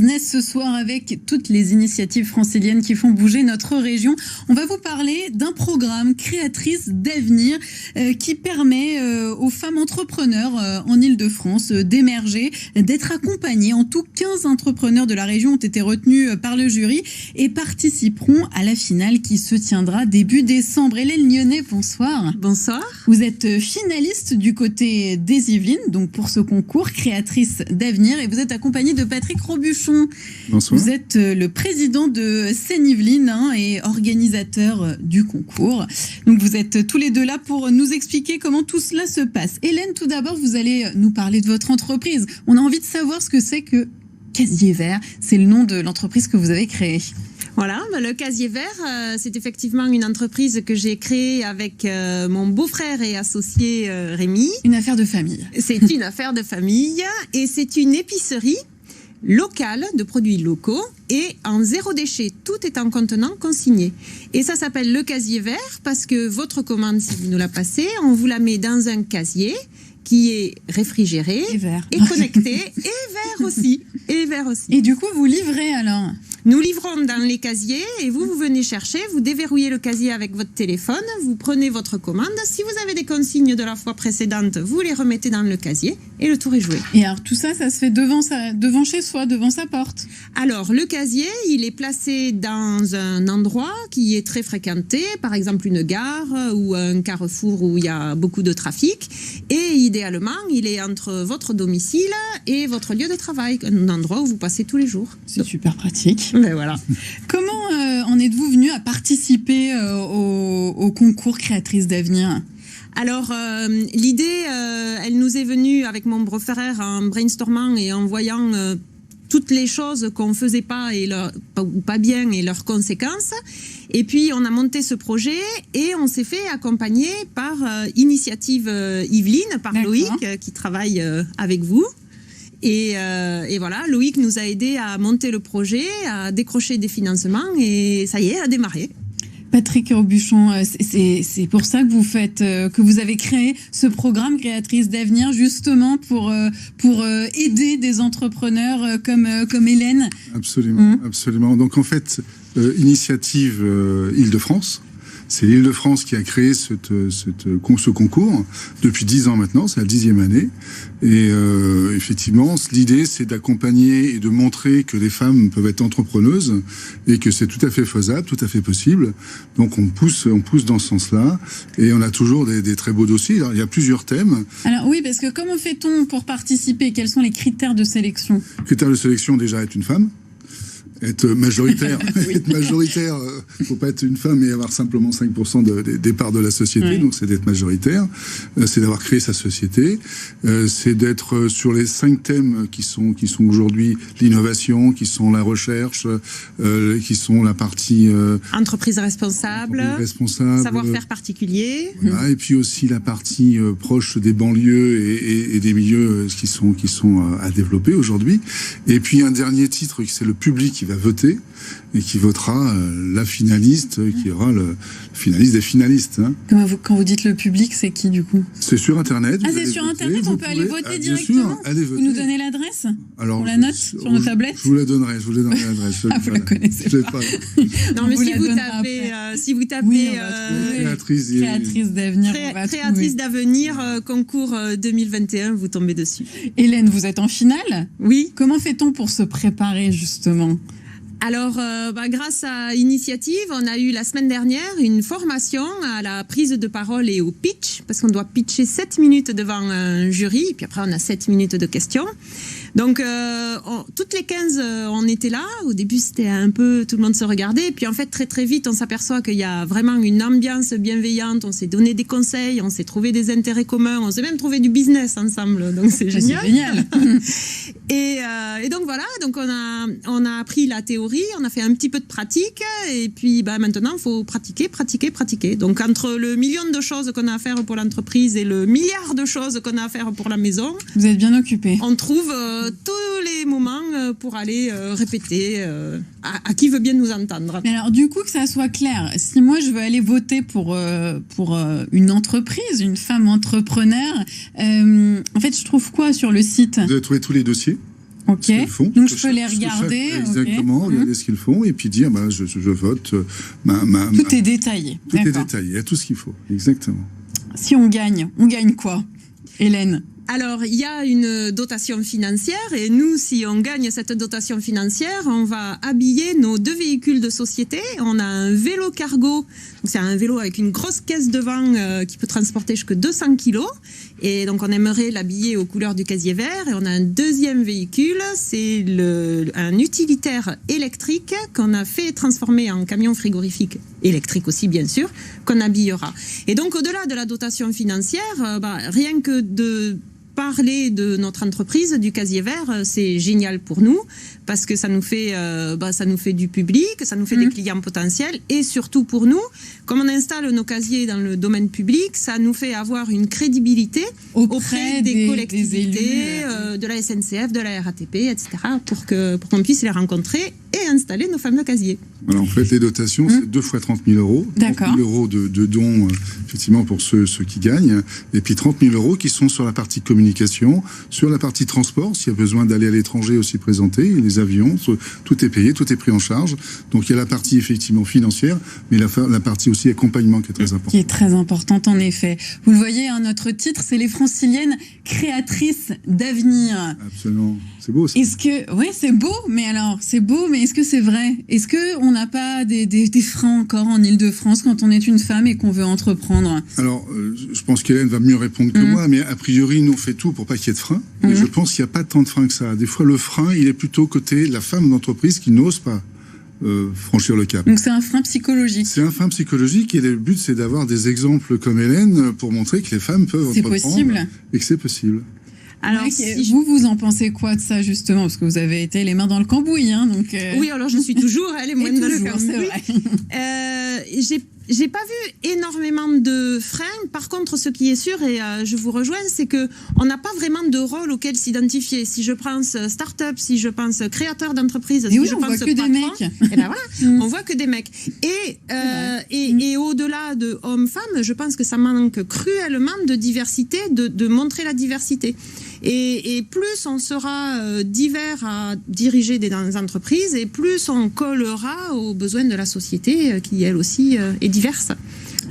business ce soir avec toutes les initiatives franciliennes qui font bouger notre région. On va vous parler d'un programme Créatrices d'avenir qui permet aux femmes entrepreneurs en Île-de-France d'émerger, d'être accompagnées. En tout, 15 entrepreneurs de la région ont été retenus par le jury et participeront à la finale qui se tiendra début décembre. Hélène Lyonnais, bonsoir. Bonsoir. Vous êtes finaliste du côté des Yvelines, donc pour ce concours Créatrices d'avenir, et vous êtes accompagnée de Patrick Robuchon. Bonsoir. Vous êtes le président de Seine-Yvelines et organisateur du concours. Donc vous êtes tous les deux là pour nous expliquer comment tout cela se passe. Hélène, tout d'abord, vous allez nous parler de votre entreprise. On a envie de savoir ce que c'est que Casier Vert. C'est le nom de l'entreprise que vous avez créée. Voilà, le Casier Vert, c'est effectivement une entreprise que j'ai créée avec mon beau-frère et associé Rémi. Une affaire de famille. C'est une affaire de famille et c'est une épicerie locale de produits locaux et en zéro déchet. Tout est en contenant consigné. Et ça s'appelle le Casier Vert parce que votre commande, si vous nous la passez, on vous la met dans un casier qui est réfrigéré et connecté et vert aussi. Et du coup, vous livrez alors? Nous livrons dans les casiers et vous venez chercher, vous déverrouillez le casier avec votre téléphone, vous prenez votre commande. Si vous avez des consignes de la fois précédente, vous les remettez dans le casier et le tour est joué. Et alors tout ça, ça se fait devant chez soi, devant sa porte? Alors le casier, il est placé dans un endroit qui est très fréquenté, par exemple une gare ou un carrefour où il y a beaucoup de trafic. Et idéalement, il est entre votre domicile et votre lieu de travail, un endroit où vous passez tous les jours. C'est super pratique. Ben voilà. Comment en êtes-vous venu à participer au concours Créatrices d'avenir? Alors, l'idée, elle nous est venue avec mon beau-frère en brainstormant et en voyant toutes les choses qu'on ne faisait pas ou pas bien et leurs conséquences. Et puis, on a monté ce projet et on s'est fait accompagner par Initiative Yvelines, par Loïc, qui travaille avec vous. Et voilà, Loïc nous a aidés à monter le projet, à décrocher des financements et ça y est, à démarrer. Patrick Robuchon, c'est pour ça que vous avez créé ce programme Créatrices d'avenir, justement pour aider des entrepreneurs comme Hélène. Absolument, absolument. Donc en fait, Initiative Île-de-France. C'est l'Île-de-France qui a créé ce concours depuis 10 ans maintenant, c'est la 10e année. Et effectivement, l'idée, c'est d'accompagner et de montrer que les femmes peuvent être entrepreneuses et que c'est tout à fait faisable, tout à fait possible. Donc on pousse dans ce sens-là et on a toujours des très beaux dossiers. Alors, il y a plusieurs thèmes. Alors oui, parce que comment fait-on pour participer? Quels sont les critères de sélection? Critères de sélection, déjà, être une femme. Être majoritaire, être majoritaire, faut pas être une femme et avoir simplement 5% des parts de la société, oui. Donc c'est d'être majoritaire, c'est d'avoir créé sa société, c'est d'être sur les 5 thèmes qui sont aujourd'hui l'innovation, qui sont la recherche, qui sont la partie entreprise responsable, savoir-faire particulier, voilà, et puis aussi la partie proche des banlieues et des milieux qui sont à développer aujourd'hui. Et puis un dernier titre, c'est le public qui va voter et qui votera la finaliste, qui aura le finaliste des finalistes. Hein. Quand vous dites le public, c'est qui du coup? C'est sur Internet. Ah, c'est sur Internet, on peut aller voter directement. Sûr, allez voter. Vous nous donnez l'adresse? Alors, on la note sur nos tablettes? Je vous donnerai l'adresse. Vous la connaissez pas. Non, mais si vous tapez Créatrices d'avenir, Créatrices d'avenir, concours 2021, vous tombez dessus. Hélène, vous êtes en finale? Oui. Comment fait-on pour se préparer justement? Alors, grâce à Initiative, on a eu la semaine dernière une formation à la prise de parole et au pitch, parce qu'on doit pitcher 7 minutes devant un jury, et puis après on a 7 minutes de questions. Donc, toutes les 15, on était là. Au début, c'était un peu, tout le monde se regardait. Et puis en fait, très très vite, on s'aperçoit qu'il y a vraiment une ambiance bienveillante. On s'est donné des conseils, on s'est trouvé des intérêts communs, on s'est même trouvé du business ensemble. Donc c'est génial. C'est génial. Et donc voilà, donc on a appris la théorie, on a fait un petit peu de pratique, et puis maintenant, il faut pratiquer. Donc entre le million de choses qu'on a à faire pour l'entreprise et le milliard de choses qu'on a à faire pour la maison, vous êtes bien occupé. On trouve tous les moments pour aller répéter à qui veut bien nous entendre. Mais alors du coup, que ça soit clair, si moi je veux aller voter pour une entreprise, une femme entrepreneur, en fait je trouve quoi sur le site? Vous avez trouvé tous les dossiers. Ok. ce qu'ils font. Donc je peux les regarder. Exactement, regarder ce qu'ils font et puis dire je vote. Tout est détaillé. Tout est détaillé, il y a tout ce qu'il faut. Exactement. Si on gagne quoi, Hélène? Alors, il y a une dotation financière et nous, si on gagne cette dotation financière, on va habiller nos 2 véhicules de société. On a un vélo cargo, c'est un vélo avec une grosse caisse devant qui peut transporter jusqu'à 200 kilos. Et donc, on aimerait l'habiller aux couleurs du casier vert. Et on a un deuxième véhicule, c'est un utilitaire électrique qu'on a fait transformer en camion frigorifique électrique aussi, bien sûr, qu'on habillera. Et donc, au-delà de la dotation financière, rien que de parler de notre entreprise, du casier vert, c'est génial pour nous parce que ça nous fait du public, ça nous fait des clients potentiels et surtout pour nous, comme on installe nos casiers dans le domaine public, ça nous fait avoir une crédibilité auprès des collectivités, de la SNCF, de la RATP, etc. pour qu'on puisse les rencontrer et installer nos fameux casiers. Alors en fait, les dotations, c'est 2 fois 30 000 euros. D'accord. 30 000 euros de dons, effectivement, pour ceux qui gagnent. Et puis 30 000 euros qui sont sur la partie communication, sur la partie transport, s'il y a besoin d'aller à l'étranger aussi présenter, les avions, tout est payé, tout est pris en charge. Donc il y a la partie effectivement financière, mais la partie aussi accompagnement qui est très importante. Qui est très importante en effet. Vous le voyez, notre titre, c'est les Franciliennes créatrices d'avenir. Absolument. C'est beau aussi. Oui, c'est beau, mais est-ce que c'est vrai? Est-ce qu'on n'a pas des freins encore en Ile-de-France quand on est une femme et qu'on veut entreprendre? Alors, je pense qu'Hélène va mieux répondre que moi, mais a priori, nous, on fait tout pour pas qu'il y ait de frein. Et je pense qu'il n'y a pas tant de freins que ça. Des fois, le frein, il est plutôt côté de la femme d'entreprise qui n'ose pas franchir le cap. Donc c'est un frein psychologique. C'est un frein psychologique et le but, c'est d'avoir des exemples comme Hélène pour montrer que les femmes peuvent entreprendre. C'est possible. Et que c'est possible. Alors, vous en pensez quoi de ça, justement? Parce que vous avez été les mains dans le cambouis, hein, donc... Oui, alors je suis toujours les mains dans le cambouis. C'est vrai. J'ai pas vu énormément de freins. Par contre, ce qui est sûr, et je vous rejoins, c'est que on n'a pas vraiment de rôle auquel s'identifier. Si je pense start-up, si je pense créateur d'entreprise, si je pense voit que des mecs. Et ben voilà, on voit que des mecs. Et au-delà de hommes-femmes, je pense que ça manque cruellement de diversité, de montrer la diversité. Et plus on sera divers à diriger des entreprises, et plus on collera aux besoins de la société, qui elle aussi est diverse.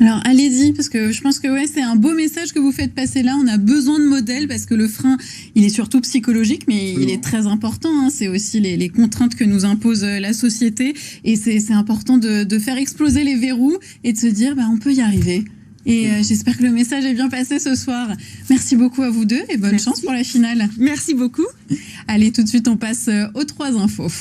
Alors allez-y, parce que je pense que c'est un beau message que vous faites passer là. On a besoin de modèles parce que le frein, il est surtout psychologique, mais il est très important. Hein. C'est aussi les contraintes que nous impose la société, et c'est important de faire exploser les verrous et de se dire on peut y arriver. Et j'espère que le message est bien passé ce soir. Merci beaucoup à vous deux et bonne chance pour la finale. Merci beaucoup. Allez, tout de suite, on passe aux 3 infos.